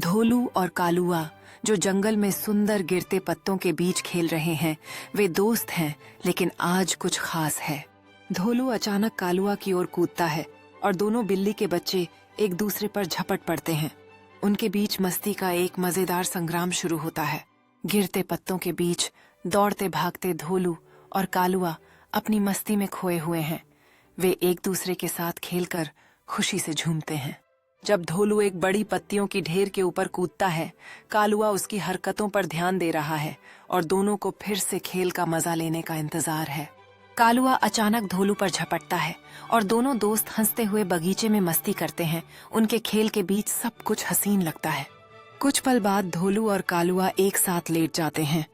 धोलू और कालुआ जो जंगल में सुंदर गिरते पत्तों के बीच खेल रहे हैं, वे दोस्त हैं, लेकिन आज कुछ खास है। धोलू अचानक कालुआ की ओर कूदता है और दोनों बिल्ली के बच्चे एक दूसरे पर झपट पड़ते हैं। उनके बीच मस्ती का एक मजेदार संग्राम शुरू होता है। गिरते पत्तों के बीच दौड़ते भागते धोलू और कालुआ अपनी मस्ती में खोए हुए हैं। वे एक दूसरे के साथ खेलकर खुशी से झूमते हैं। जब धोलू एक बड़ी पत्तियों की ढेर के ऊपर कूदता है, कालुआ उसकी हरकतों पर ध्यान दे रहा है और दोनों को फिर से खेल का मजा लेने का इंतजार है। कालुआ अचानक धोलू पर झपटता है और दोनों दोस्त हंसते हुए बगीचे में मस्ती करते हैं। उनके खेल के बीच सब कुछ हसीन लगता है। कुछ पल बाद धोलू और कालुआ एक साथ लेट जाते हैं,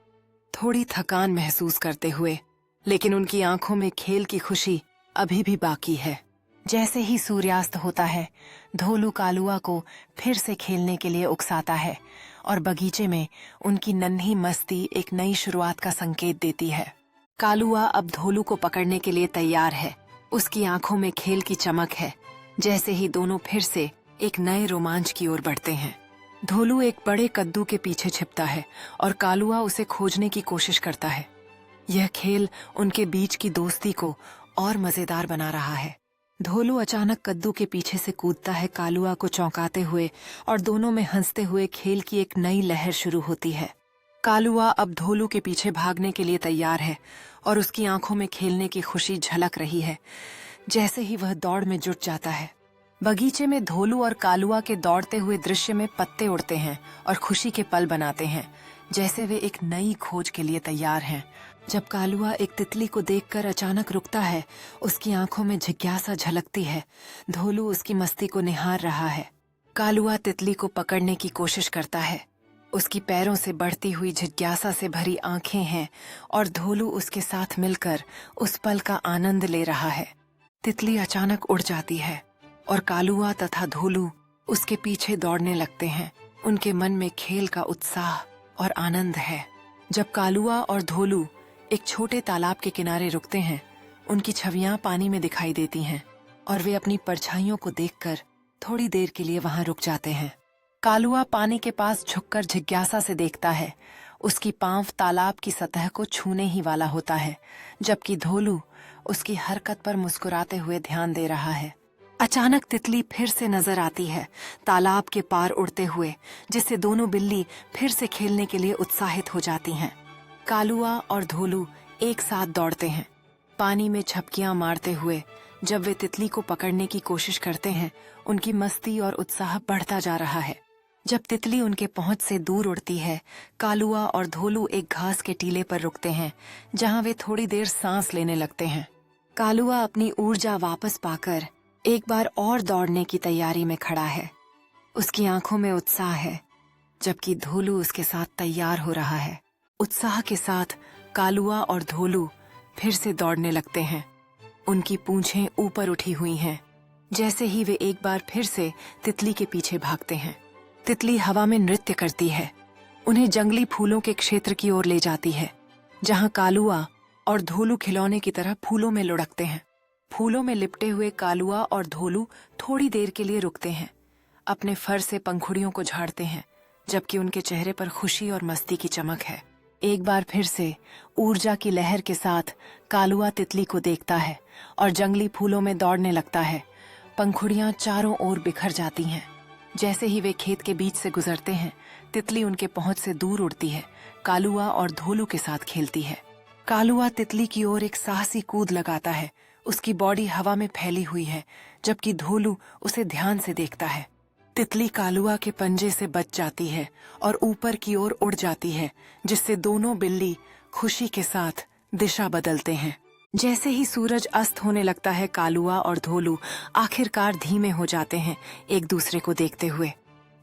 थोड़ी थकान महसूस करते हुए, लेकिन उनकी आंखों में खेल की खुशी अभी भी बाकी है। जैसे ही सूर्यास्त होता है, धोलू कालुआ को फिर से खेलने के लिए उकसाता है और बगीचे में उनकी नन्ही मस्ती एक नई शुरुआत का संकेत देती है। कालुआ अब धोलू को पकड़ने के लिए तैयार है। उसकी आंखों में खेल की चमक है। जैसे ही दोनों फिर से एक नए रोमांच की ओर बढ़ते हैं, धोलू एक बड़े कद्दू के पीछे छिपता है और कालुआ उसे खोजने की कोशिश करता है। यह खेल उनके बीच की दोस्ती को और मजेदार बना रहा है। धोलू अचानक कद्दू के पीछे से कूदता है, कालुआ को चौंकाते हुए, और दोनों में हंसते हुए खेल की एक नई लहर शुरू होती है। कालुआ अब धोलू के पीछे भागने के लिए तैयार है और उसकी आंखों में खेलने की खुशी झलक रही है। जैसे ही वह दौड़ में जुट जाता है, बगीचे में धोलू और कालुआ के दौड़ते हुए दृश्य में पत्ते उड़ते हैं और खुशी के पल बनाते हैं, जैसे वे एक नई खोज के लिए तैयार हैं। जब कालुआ एक तितली को देखकर अचानक रुकता है, उसकी आंखों में जिज्ञासा झलकती है। धोलू उसकी मस्ती को निहार रहा है। कालुआ तितली को पकड़ने की कोशिश करता है। उसकी पैरों से बढ़ती हुई जिज्ञासा से भरी आंखें हैं और धोलू उसके साथ मिलकर उस पल का आनंद ले रहा है। तितली अचानक उड़ जाती है और कालुआ तथा धोलू उसके पीछे दौड़ने लगते हैं। उनके मन में खेल का उत्साह और आनंद है। जब कालुआ और धोलू एक छोटे तालाब के किनारे रुकते हैं, उनकी छवियां पानी में दिखाई देती हैं और वे अपनी परछाइयों को देखकर थोड़ी देर के लिए वहां रुक जाते हैं। कालुआ पानी के पास झुककर जिज्ञासा से देखता है। उसकी पांव तालाब की सतह को छूने ही वाला होता है, जबकि धोलू उसकी हरकत पर मुस्कुराते हुए ध्यान दे रहा है। अचानक तितली फिर से नजर आती है, तालाब के पार उड़ते हुए, जिससे दोनों बिल्ली फिर से खेलने के लिए उत्साहित हो जाती हैं। कालुआ और धोलू एक साथ दौड़ते हैं, पानी में छपकियां मारते हुए। जब वे तितली को पकड़ने की कोशिश करते हैं, उनकी मस्ती और उत्साह बढ़ता जा रहा है। जब तितली उनके पहुंच से दूर उड़ती है, कालुआ और धोलू एक घास के टीले पर रुकते हैं, जहां वे थोड़ी देर सांस लेने लगते हैं। कालुआ अपनी ऊर्जा वापस पाकर एक बार और दौड़ने की तैयारी में खड़ा है। उसकी आंखों में उत्साह है, जबकि धोलू उसके साथ तैयार हो रहा है। उत्साह के साथ कालुआ और धोलू फिर से दौड़ने लगते हैं। उनकी पूंछें ऊपर उठी हुई हैं। जैसे ही वे एक बार फिर से तितली के पीछे भागते हैं, तितली हवा में नृत्य करती है। उन्हें जंगली फूलों के क्षेत्र की ओर ले जाती है, जहां कालुआ और धोलू खिलौने की तरह फूलों में लुढ़कते हैं। फूलों में लिपटे हुए कालुआ और धोलू थोड़ी देर के लिए रुकते हैं, अपने फर से पंखुड़ियों को झाड़ते हैं, जबकि उनके चेहरे पर खुशी और मस्ती की चमक है। एक बार फिर से ऊर्जा की लहर के साथ कालुआ तितली को देखता है और जंगली फूलों में दौड़ने लगता है। पंखुड़ियां चारों ओर बिखर जाती हैं। जैसे ही वे खेत के बीच से गुजरते हैं, तितली उनके पहुंच से दूर उड़ती है, कालुआ और धोलू के साथ खेलती है। कालुआ तितली की ओर एक साहसी कूद लगाता है। उसकी बॉडी हवा में फैली हुई है, जबकि धोलू उसे ध्यान से देखता है। तितली कालुआ के पंजे से बच जाती है और ऊपर की ओर उड़ जाती है, जिससे दोनों बिल्ली खुशी के साथ दिशा बदलते हैं। जैसे ही सूरज अस्त होने लगता है, कालुआ और धोलू आखिरकार धीमे हो जाते हैं, एक दूसरे को देखते हुए।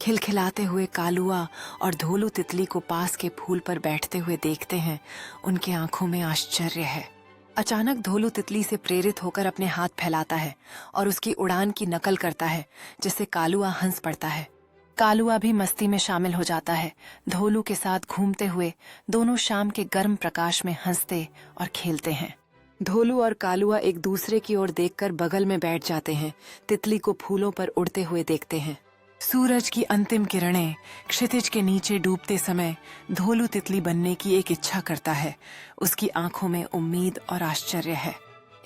खिलखिलाते हुए कालुआ और धोलू तितली को पास के फूल पर बैठते हुए देखते हैं। उनके आंखों में आश्चर्य है। अचानक धोलू तितली से प्रेरित होकर अपने हाथ फैलाता है और उसकी उड़ान की नकल करता है, जिससे कालुआ हंस पड़ता है। कालुआ भी मस्ती में शामिल हो जाता है। धोलू के साथ घूमते हुए दोनों शाम के गर्म प्रकाश में हंसते और खेलते हैं। धोलू और कालुआ एक दूसरे की ओर देखकर बगल में बैठ जाते हैं, तितली को फूलों पर उड़ते हुए देखते हैं। सूरज की अंतिम किरणें क्षितिज के नीचे डूबते समय धोलू तितली बनने की एक इच्छा करता है। उसकी आंखों में उम्मीद और आश्चर्य है।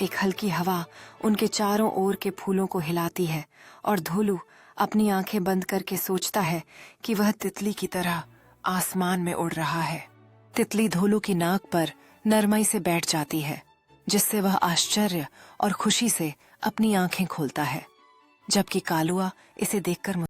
एक हल्की हवा उनके चारों ओर के फूलों को हिलाती है और धोलू अपनी आंखें बंद करके सोचता है कि वह तितली की तरह आसमान में उड़ रहा है। तितली धोलू की नाक पर नरमाई से बैठ जाती है, जिससे वह आश्चर्य और खुशी से अपनी आंखें खोलता है, जबकि कालुआ इसे देखकर